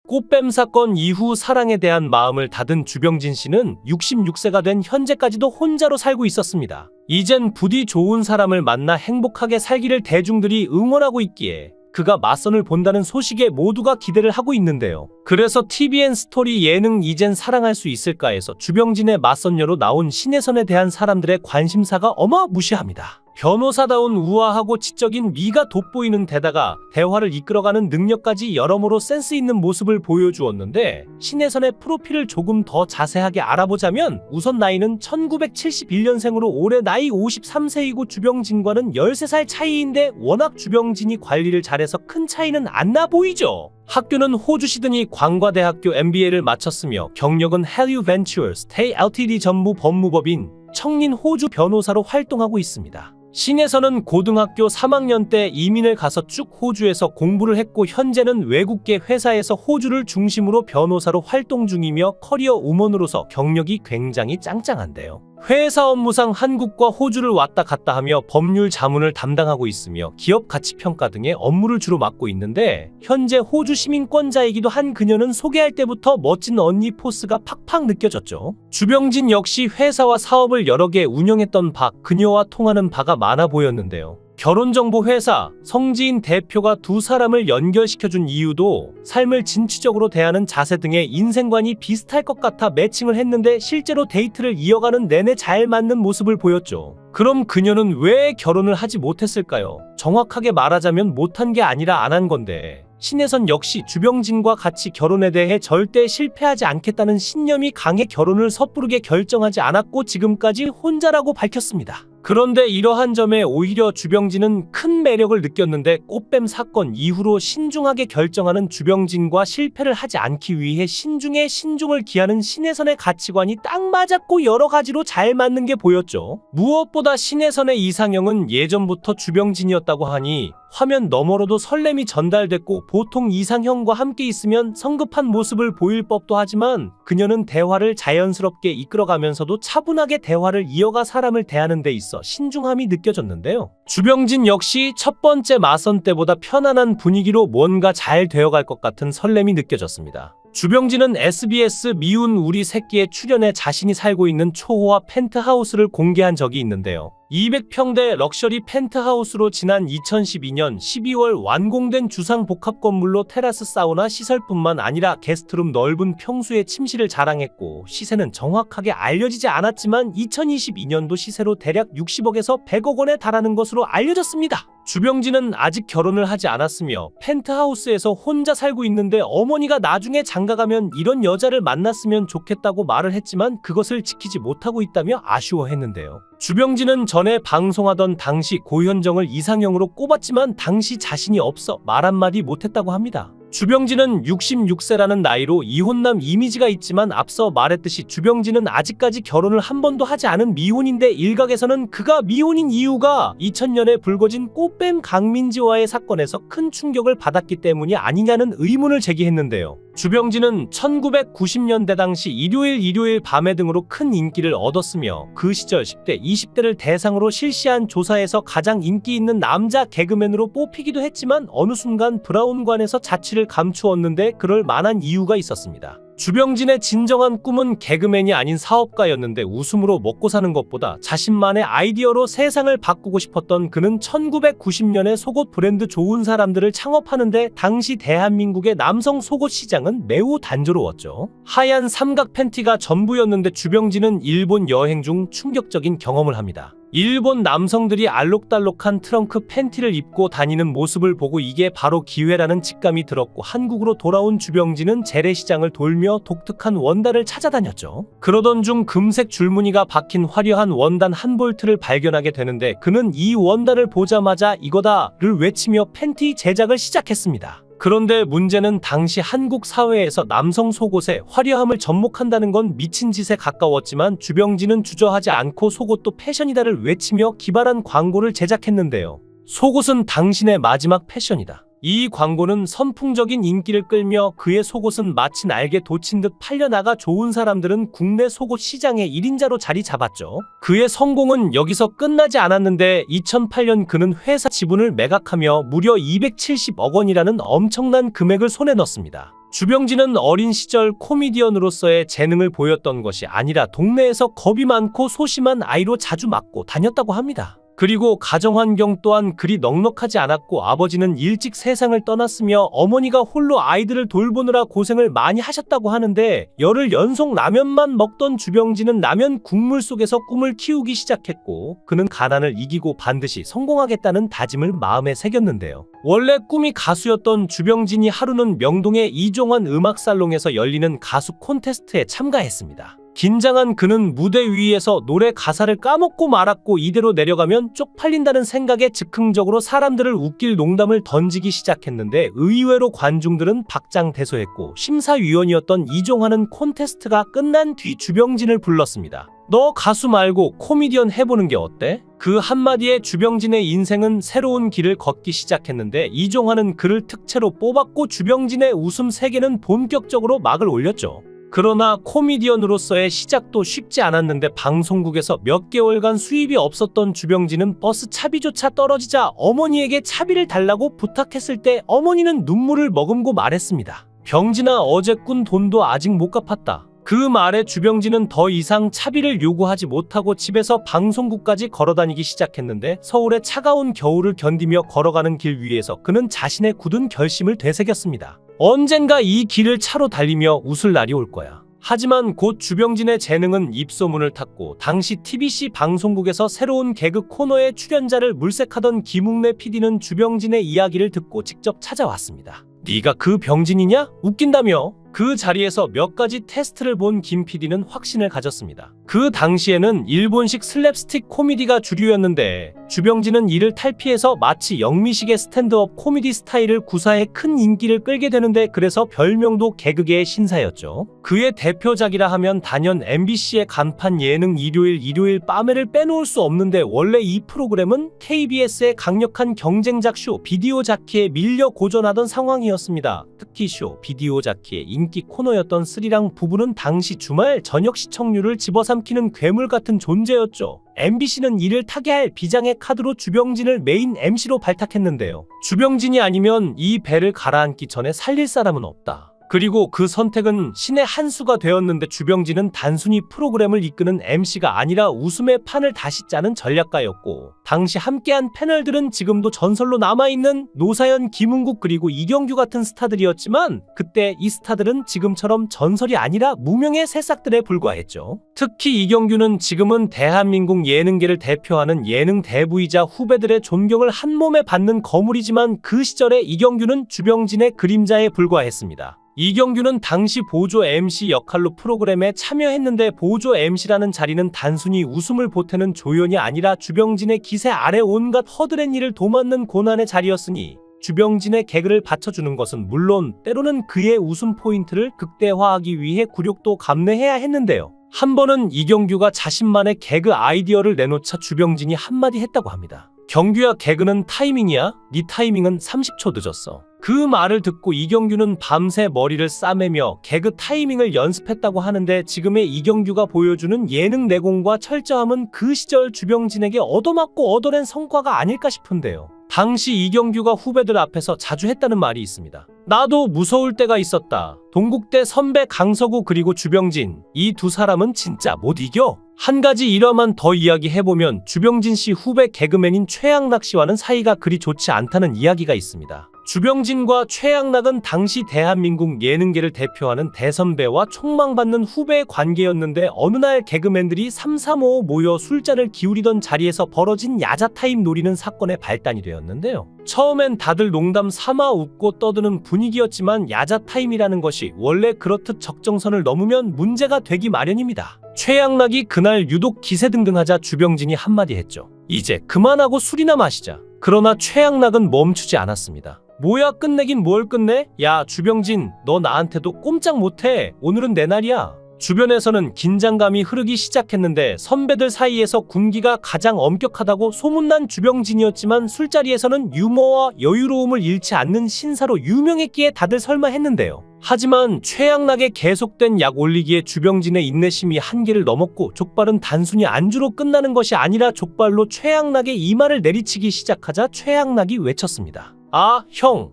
꽃뱀 사건 이후 사랑에 대한 마음을 닫은 주병진 씨는 66세가 된 현재까지도 혼자로 살고 있었습니다. 이젠 부디 좋은 사람을 만나 행복하게 살기를 대중들이 응원하고 있기에 그가 맞선을 본다는 소식에 모두가 기대를 하고 있는데요. 그래서 TVN 스토리 예능 이젠 사랑할 수 있을까에서 주병진의 맞선녀로 나온 신혜선에 대한 사람들의 관심사가 어마무시합니다. 변호사다운 우아하고 지적인 미가 돋보이는 데다가 대화를 이끌어가는 능력까지 여러모로 센스 있는 모습을 보여주었는데, 신혜선의 프로필을 조금 더 자세하게 알아보자면 우선 나이는 1971년생으로 올해 나이 53세이고 주병진과는 13살 차이인데 워낙 주병진이 관리를 잘해서 큰 차이는 안 나 보이죠. 학교는 호주 시드니 관과대학교 MBA를 마쳤으며 경력은 헬류 벤처스 스테이 LTD 전무 법무법인 청린 호주 변호사로 활동하고 있습니다. 신혜선은 고등학교 3학년 때 이민을 가서 쭉 호주에서 공부를 했고 현재는 외국계 회사에서 호주를 중심으로 변호사로 활동 중이며 커리어 우먼으로서 경력이 굉장히 짱짱한데요. 회사 업무상 한국과 호주를 왔다 갔다 하며 법률 자문을 담당하고 있으며 기업 가치 평가 등의 업무를 주로 맡고 있는데, 현재 호주 시민권자이기도 한 그녀는 소개할 때부터 멋진 언니 포스가 팍팍 느껴졌죠. 주병진 역시 회사와 사업을 여러 개 운영했던 바, 그녀와 통하는 바가 많아 보였는데요. 결혼정보회사 성지인 대표가 두 사람을 연결시켜준 이유도 삶을 진취적으로 대하는 자세 등의 인생관이 비슷할 것 같아 매칭을 했는데, 실제로 데이트를 이어가는 내내 잘 맞는 모습을 보였죠. 그럼 그녀는 왜 결혼을 하지 못했을까요? 정확하게 말하자면 못한 게 아니라 안 한 건데, 신혜선 역시 주병진과 같이 결혼에 대해 절대 실패하지 않겠다는 신념이 강해 결혼을 섣부르게 결정하지 않았고 지금까지 혼자라고 밝혔습니다. 그런데 이러한 점에 오히려 주병진은 큰 매력을 느꼈는데, 꽃뱀 사건 이후로 신중하게 결정하는 주병진과 실패를 하지 않기 위해 신중에 신중을 기하는 신혜선의 가치관이 딱 맞았고 여러 가지로 잘 맞는 게 보였죠. 무엇보다 신혜선의 이상형은 예전부터 주병진이었다고 하니 화면 너머로도 설렘이 전달됐고, 보통 이상형과 함께 있으면 성급한 모습을 보일 법도 하지만 그녀는 대화를 자연스럽게 이끌어가면서도 차분하게 대화를 이어가 사람을 대하는 데 있어 신중함이 느껴졌는데요. 주병진 역시 첫 번째 맞선 때보다 편안한 분위기로 뭔가 잘 되어갈 것 같은 설렘이 느껴졌습니다. 주병진은 SBS 미운 우리 새끼에 출연해 자신이 살고 있는 초호화 펜트하우스를 공개한 적이 있는데요. 200평대 럭셔리 펜트하우스로 지난 2012년 12월 완공된 주상 복합 건물로 테라스 사우나 시설뿐만 아니라 게스트룸 넓은 평수의 침실을 자랑했고, 시세는 정확하게 알려지지 않았지만 2022년도 시세로 대략 60억에서 100억 원에 달하는 것으로 알려졌습니다. 주병진은 아직 결혼을 하지 않았으며 펜트하우스에서 혼자 살고 있는데, 어머니가 나중에 장가가면 이런 여자를 만났으면 좋겠다고 말을 했지만 그것을 지키지 못하고 있다며 아쉬워했는데요. 주병진은 전에 방송하던 당시 고현정을 이상형으로 꼽았지만 당시 자신이 없어 말 한마디 못했다고 합니다. 주병진은 66세라는 나이로 이혼남 이미지가 있지만 앞서 말했듯이 주병진은 아직까지 결혼을 한 번도 하지 않은 미혼인데, 일각에서는 그가 미혼인 이유가 2000년에 불거진 꽃뱀 강민지와의 사건에서 큰 충격을 받았기 때문이 아니냐는 의문을 제기했는데요. 주병진은 1990년대 당시 일요일 밤에 등으로 큰 인기를 얻었으며 그 시절 10대, 20대를 대상으로 실시한 조사에서 가장 인기 있는 남자 개그맨으로 뽑히기도 했지만 어느 순간 브라운관에서 자취를 감추었는데 그럴 만한 이유가 있었습니다. 주병진의 진정한 꿈은 개그맨이 아닌 사업가였는데, 웃음으로 먹고 사는 것보다 자신만의 아이디어로 세상을 바꾸고 싶었던 그는 1990년에 속옷 브랜드 좋은 사람들을 창업하는데, 당시 대한민국의 남성 속옷 시장은 매우 단조로웠죠. 하얀 삼각 팬티가 전부였는데 주병진은 일본 여행 중 충격적인 경험을 합니다. 일본 남성들이 알록달록한 트렁크 팬티를 입고 다니는 모습을 보고 이게 바로 기회라는 직감이 들었고, 한국으로 돌아온 주병진은 재래시장을 돌며 독특한 원단을 찾아다녔죠. 그러던 중 금색 줄무늬가 박힌 화려한 원단 한 볼트를 발견하게 되는데, 그는 이 원단을 보자마자 이거다를 외치며 팬티 제작을 시작했습니다. 그런데 문제는 당시 한국 사회에서 남성 속옷의 화려함을 접목한다는 건 미친 짓에 가까웠지만, 주병진은 주저하지 않고 속옷도 패션이다를 외치며 기발한 광고를 제작했는데요. 속옷은 당신의 마지막 패션이다. 이 광고는 선풍적인 인기를 끌며 그의 속옷은 마치 날개 돋친 듯 팔려나가 좋은 사람들은 국내 속옷 시장의 1인자로 자리 잡았죠. 그의 성공은 여기서 끝나지 않았는데 2008년 그는 회사 지분을 매각하며 무려 270억 원이라는 엄청난 금액을 손에 넣습니다. 주병진은 어린 시절 코미디언으로서의 재능을 보였던 것이 아니라 동네에서 겁이 많고 소심한 아이로 자주 맞고 다녔다고 합니다. 그리고 가정환경 또한 그리 넉넉하지 않았고 아버지는 일찍 세상을 떠났으며 어머니가 홀로 아이들을 돌보느라 고생을 많이 하셨다고 하는데 열흘 연속 라면만 먹던 주병진은 라면 국물 속에서 꿈을 키우기 시작했고 그는 가난을 이기고 반드시 성공하겠다는 다짐을 마음에 새겼는데요. 원래 꿈이 가수였던 주병진이 하루는 명동의 이종환 음악살롱에서 열리는 가수 콘테스트에 참가했습니다. 긴장한 그는 무대 위에서 노래 가사를 까먹고 말았고 이대로 내려가면 쪽팔린다는 생각에 즉흥적으로 사람들을 웃길 농담을 던지기 시작했는데 의외로 관중들은 박장대소했고 심사위원이었던 이종환은 콘테스트가 끝난 뒤 주병진을 불렀습니다. 너 가수 말고 코미디언 해보는 게 어때? 그 한마디에 주병진의 인생은 새로운 길을 걷기 시작했는데 이종환은 그를 특채로 뽑았고 주병진의 웃음 세계는 본격적으로 막을 올렸죠. 그러나 코미디언으로서의 시작도 쉽지 않았는데 방송국에서 몇 개월간 수입이 없었던 주병진은 버스 차비조차 떨어지자 어머니에게 차비를 달라고 부탁했을 때 어머니는 눈물을 머금고 말했습니다. 병진아, 어제 꾼 돈도 아직 못 갚았다. 그 말에 주병진은 더 이상 차비를 요구하지 못하고 집에서 방송국까지 걸어다니기 시작했는데 서울의 차가운 겨울을 견디며 걸어가는 길 위에서 그는 자신의 굳은 결심을 되새겼습니다. 언젠가 이 길을 차로 달리며 웃을 날이 올 거야. 하지만 곧 주병진의 재능은 입소문을 탔고 당시 TBC 방송국에서 새로운 개그 코너의 출연자를 물색하던 김웅래 PD는 주병진의 이야기를 듣고 직접 찾아왔습니다. 네가 그 병진이냐? 웃긴다며? 그 자리에서 몇 가지 테스트를 본 김 PD는 확신을 가졌습니다. 그 당시에는 일본식 슬랩스틱 코미디가 주류였는데 주병진은 이를 탈피해서 마치 영미식의 스탠드업 코미디 스타일을 구사해 큰 인기를 끌게 되는데 그래서 별명도 개그계의 신사였죠. 그의 대표작이라 하면 단연 MBC의 간판 예능 일요일 밤에를 빼놓을 수 없는데 원래 이 프로그램은 KBS의 강력한 경쟁작 쇼 비디오 자키에 밀려 고전하던 상황이었습니다. 특히 쇼 비디오 자키의 인기 코너였던 스리랑 부부는 당시 주말 저녁 시청률을 집어삼키는 괴물 같은 존재였죠. MBC는 이를 타개할 비장의 카드로 주병진을 메인 MC로 발탁했는데요. 주병진이 아니면 이 배를 가라앉기 전에 살릴 사람은 없다. 그리고 그 선택은 신의 한 수가 되었는데 주병진은 단순히 프로그램을 이끄는 MC가 아니라 웃음의 판을 다시 짜는 전략가였고 당시 함께한 패널들은 지금도 전설로 남아있는 노사연, 김은국 그리고 이경규 같은 스타들이었지만 그때 이 스타들은 지금처럼 전설이 아니라 무명의 새싹들에 불과했죠. 특히 이경규는 지금은 대한민국 예능계를 대표하는 예능 대부이자 후배들의 존경을 한 몸에 받는 거물이지만 그 시절에 이경규는 주병진의 그림자에 불과했습니다. 이경규는 당시 보조 MC 역할로 프로그램에 참여했는데 보조 MC라는 자리는 단순히 웃음을 보태는 조연이 아니라 주병진의 기세 아래 온갖 허드렛 일을 도맡는 고난의 자리였으니 주병진의 개그를 받쳐주는 것은 물론 때로는 그의 웃음 포인트를 극대화하기 위해 굴욕도 감내해야 했는데요. 한 번은 이경규가 자신만의 개그 아이디어를 내놓자 주병진이 한마디 했다고 합니다. 경규야, 개그는 타이밍이야. 네 타이밍은 30초 늦었어. 그 말을 듣고 이경규는 밤새 머리를 싸매며 개그 타이밍을 연습했다고 하는데 지금의 이경규가 보여주는 예능 내공과 철저함은 그 시절 주병진에게 얻어맞고 얻어낸 성과가 아닐까 싶은데요. 당시 이경규가 후배들 앞에서 자주 했다는 말이 있습니다. 나도 무서울 때가 있었다. 동국대 선배 강서구 그리고 주병진, 이 두 사람은 진짜 못 이겨. 한 가지 일화만 더 이야기해보면 주병진 씨 후배 개그맨인 최양락 씨와는 사이가 그리 좋지 않다는 이야기가 있습니다. 주병진과 최양락은 당시 대한민국 예능계를 대표하는 대선배와 촉망받는 후배의 관계였는데 어느 날 개그맨들이 335 모여 술잔을 기울이던 자리에서 벌어진 야자타임 노리는 사건의 발단이 되었는데요. 처음엔 다들 농담 삼아 웃고 떠드는 분위기였지만 야자타임이라는 것이 원래 그렇듯 적정선을 넘으면 문제가 되기 마련입니다. 최양락이 그날 유독 기세등등하자 주병진이 한마디 했죠. 이제 그만하고 술이나 마시자. 그러나 최양락은 멈추지 않았습니다. 뭐야, 끝내긴 뭘 끝내? 야, 주병진, 너 나한테도 꼼짝 못해. 오늘은 내 날이야. 주변에서는 긴장감이 흐르기 시작했는데 선배들 사이에서 군기가 가장 엄격하다고 소문난 주병진이었지만 술자리에서는 유머와 여유로움을 잃지 않는 신사로 유명했기에 다들 설마 했는데요. 하지만 최양락의 계속된 약 올리기에 주병진의 인내심이 한계를 넘었고 족발은 단순히 안주로 끝나는 것이 아니라 족발로 최양락의 이마를 내리치기 시작하자 최양락이 외쳤습니다. 아, 형,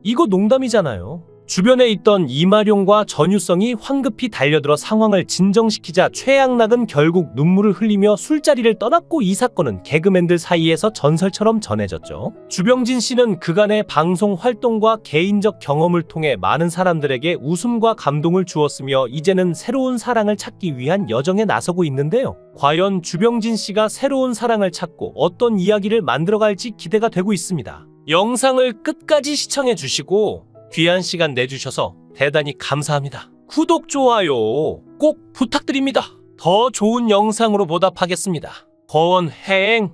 이거 농담이잖아요. 주변에 있던 이마룡과 전유성이 황급히 달려들어 상황을 진정시키자 최양락은 결국 눈물을 흘리며 술자리를 떠났고 이 사건은 개그맨들 사이에서 전설처럼 전해졌죠. 주병진 씨는 그간의 방송 활동과 개인적 경험을 통해 많은 사람들에게 웃음과 감동을 주었으며 이제는 새로운 사랑을 찾기 위한 여정에 나서고 있는데요. 과연 주병진 씨가 새로운 사랑을 찾고 어떤 이야기를 만들어갈지 기대가 되고 있습니다. 영상을 끝까지 시청해 주시고 귀한 시간 내주셔서 대단히 감사합니다. 구독, 좋아요 꼭 부탁드립니다. 더 좋은 영상으로 보답하겠습니다. 거원행